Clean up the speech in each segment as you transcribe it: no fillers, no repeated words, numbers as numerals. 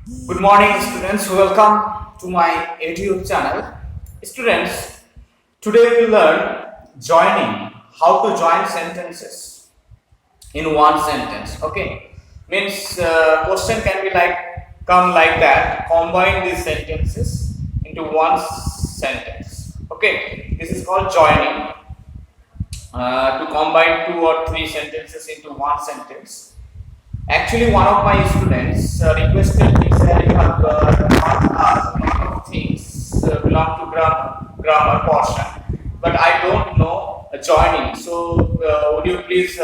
Good morning, students. Welcome to my YouTube channel. Students, today we learn joining, how to join sentences in one sentence. Okay, means question can be come like that. Combine these sentences into one sentence. Okay, this is called joining. To combine two or three sentences into one sentence. Actually, one of my students requested me that you have taught us a lot of things belong to grammar portion, but I don't know joining. So, would you please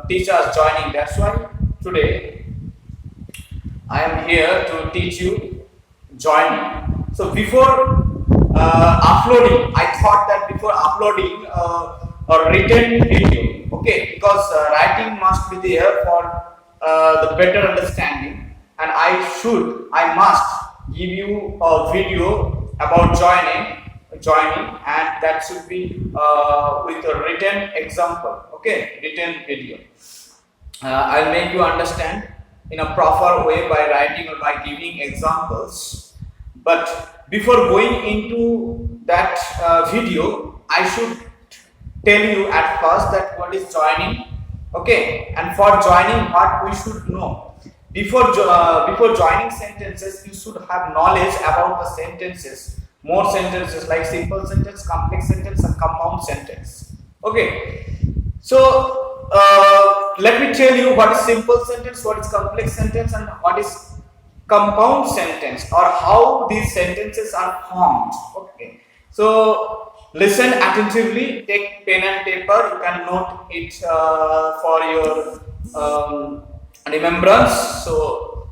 teach us joining? That's why today I am here to teach you joining. So, before uploading, I thought that before uploading a written video, okay, because writing must be there for the better understanding, and I must give you a video about joining, and that should be with a written example, okay, written video. I'll make you understand in a proper way by writing or by giving examples. But before going into that video, I should tell you at first that what is joining. Okay, and for joining, what we should know before joining sentences, you should have knowledge about the sentences, more sentences like simple sentence, complex sentence, and compound sentence. Okay, so let me tell you what is simple sentence, what is complex sentence, and what is compound sentence, or how these sentences are formed. Okay, so listen attentively, take pen and paper, you can note it for your remembrance. So,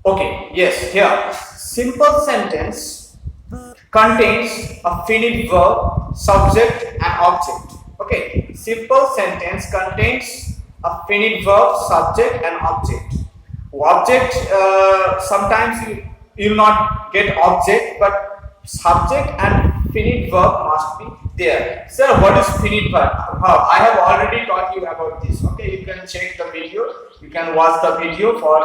okay, yes, here, simple sentence contains a finite verb, subject and object. Okay, simple sentence contains a finite verb, subject and object. Object, sometimes you will not get object, but subject and finite verb must be there. Sir, what is finite verb? I have already taught you about this. Okay, you can check the video. You can watch the video for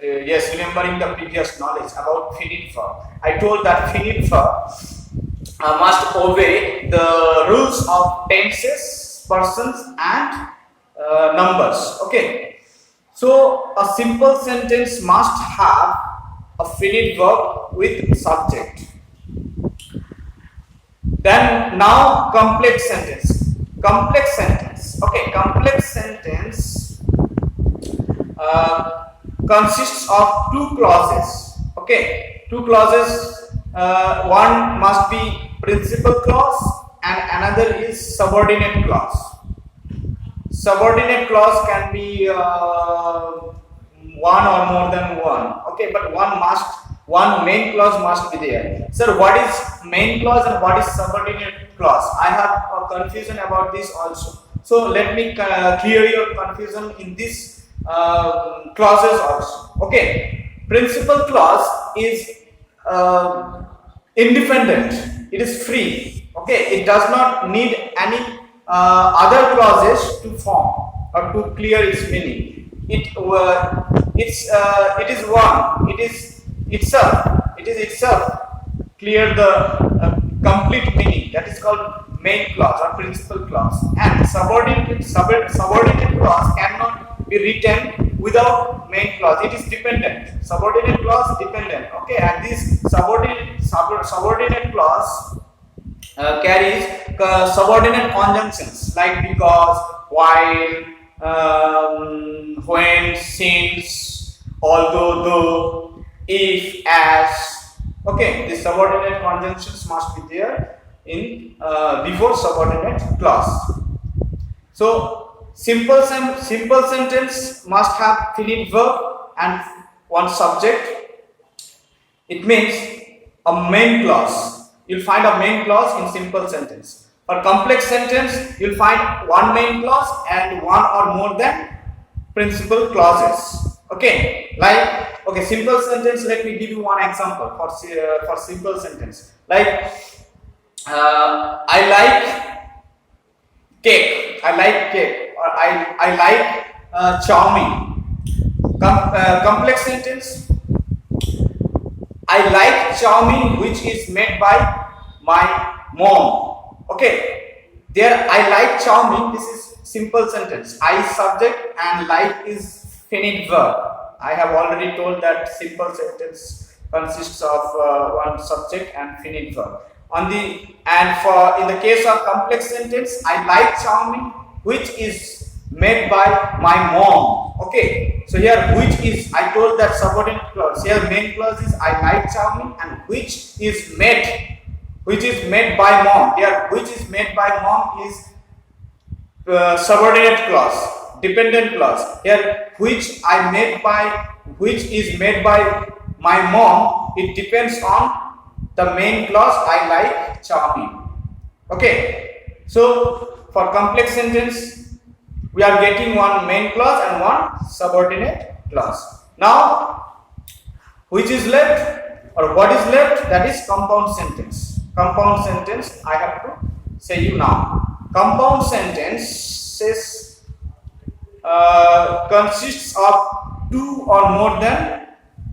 yes, remembering the previous knowledge about finite verb. I told that finite verb must obey the rules of tenses, persons, and numbers. Okay, so a simple sentence must have a finite verb with subject. Then now complex sentence. Complex sentence. Okay, complex sentence consists of two clauses. Okay, two clauses. One must be principal clause and another is subordinate clause. Subordinate clause can be one or more than one. Okay, but one main clause must be there. Sir, what is main clause and what is subordinate clause? I have a confusion about this also. So let me clear your confusion in this clauses also. Okay, principal clause is independent. It is free. Okay, it does not need any other clauses to form or to clear its meaning. It is one. It is itself clear the complete meaning. That is called main clause or principal clause. And subordinate clause cannot be written without main clause. It is dependent. Subordinate clause dependent. Okay, and this subordinate clause carries subordinate conjunctions like because, while, when, since, although, though, if, as. Okay, the subordinate conjunctions must be there in before subordinate clause. So simple sentence must have finite verb and one subject. It means a main clause. You'll find a main clause in simple sentence. For complex sentence, you'll find one main clause and one or more than principal clauses. Okay, like, okay, simple sentence, let me give you one example for simple sentence. Like, I like cake, or I like chow mein. Complex sentence. I like chow mein which is made by my mom. Okay, there I like chow mein. This is simple sentence. I subject and like is finite verb. I have already told that simple sentence consists of one subject and finite verb. In the case of complex sentence, I like chow mein which is made by my mom. Okay, so here which is, I told that subordinate clause. Here main clause is I like chow mein, and which is made by mom. Here which is made by mom is subordinate clause, dependent clause. Here which is made by my mom, it depends on the main clause I like chow mein. Okay, so for complex sentence we are getting one main clause and one subordinate clause. Now which is left, or what is left? That is compound sentence. Compound sentence I have to say you now. Compound sentences consists of two or more than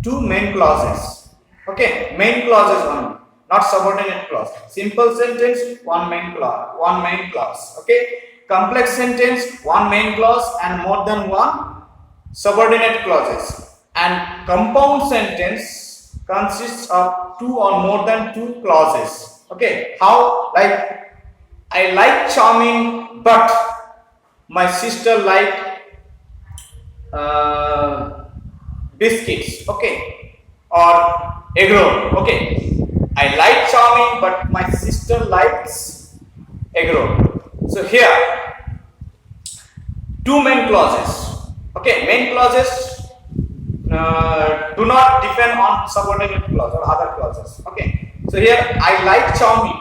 two main clauses. Okay, main clauses only, not subordinate clause. Simple sentence, one main clause. Okay, complex sentence, one main clause and more than one subordinate clauses. And compound sentence consists of two or more than two clauses. Okay, how? Like I like chow mein, but my sister like biscuits. Okay, or egg roll. Okay, I like chow mein, but my sister likes egg roll. So here two main clauses. Okay, main clauses do not depend on subordinate clause or other clauses. Okay, so here I like chow mein.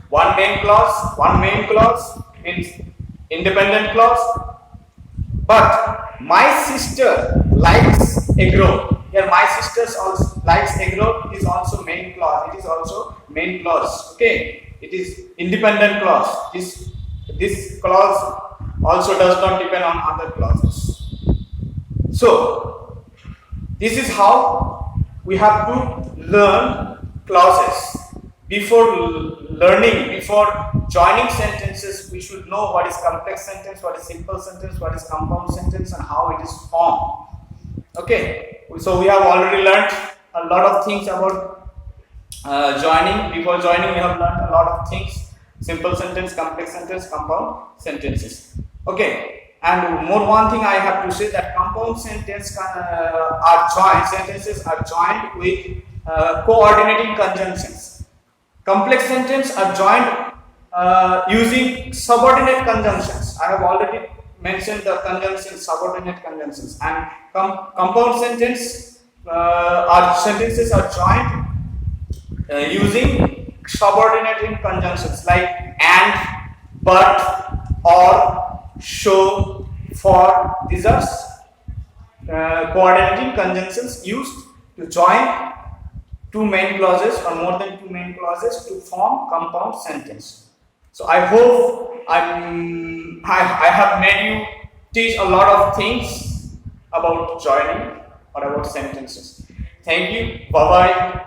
One main clause means independent clause. But my sister likes egg roll. Here my sister also likes egg roll is also main clause. It is also main clause. Okay, it is independent clause. This clause also does not depend on other clauses. So this is how we have to learn clauses. Before joining sentences, we should know what is complex sentence, what is simple sentence, what is compound sentence, and how it is formed. Okay, so we have already learned a lot of things about joining. Before joining, we have learned a lot of things: simple sentence, complex sentence, compound sentences. Okay. And one thing I have to say, that compound sentences are joined with coordinating conjunctions. Complex sentences are joined using subordinate conjunctions. I have already mentioned the conjunctions, subordinate conjunctions, and compound sentences are joined using subordinating conjunctions like and, but, or, show, for. These are coordinating conjunctions used to join two main clauses or more than two main clauses to form compound sentence. So I hope I have made you teach a lot of things about joining or about sentences. Thank you. Bye bye.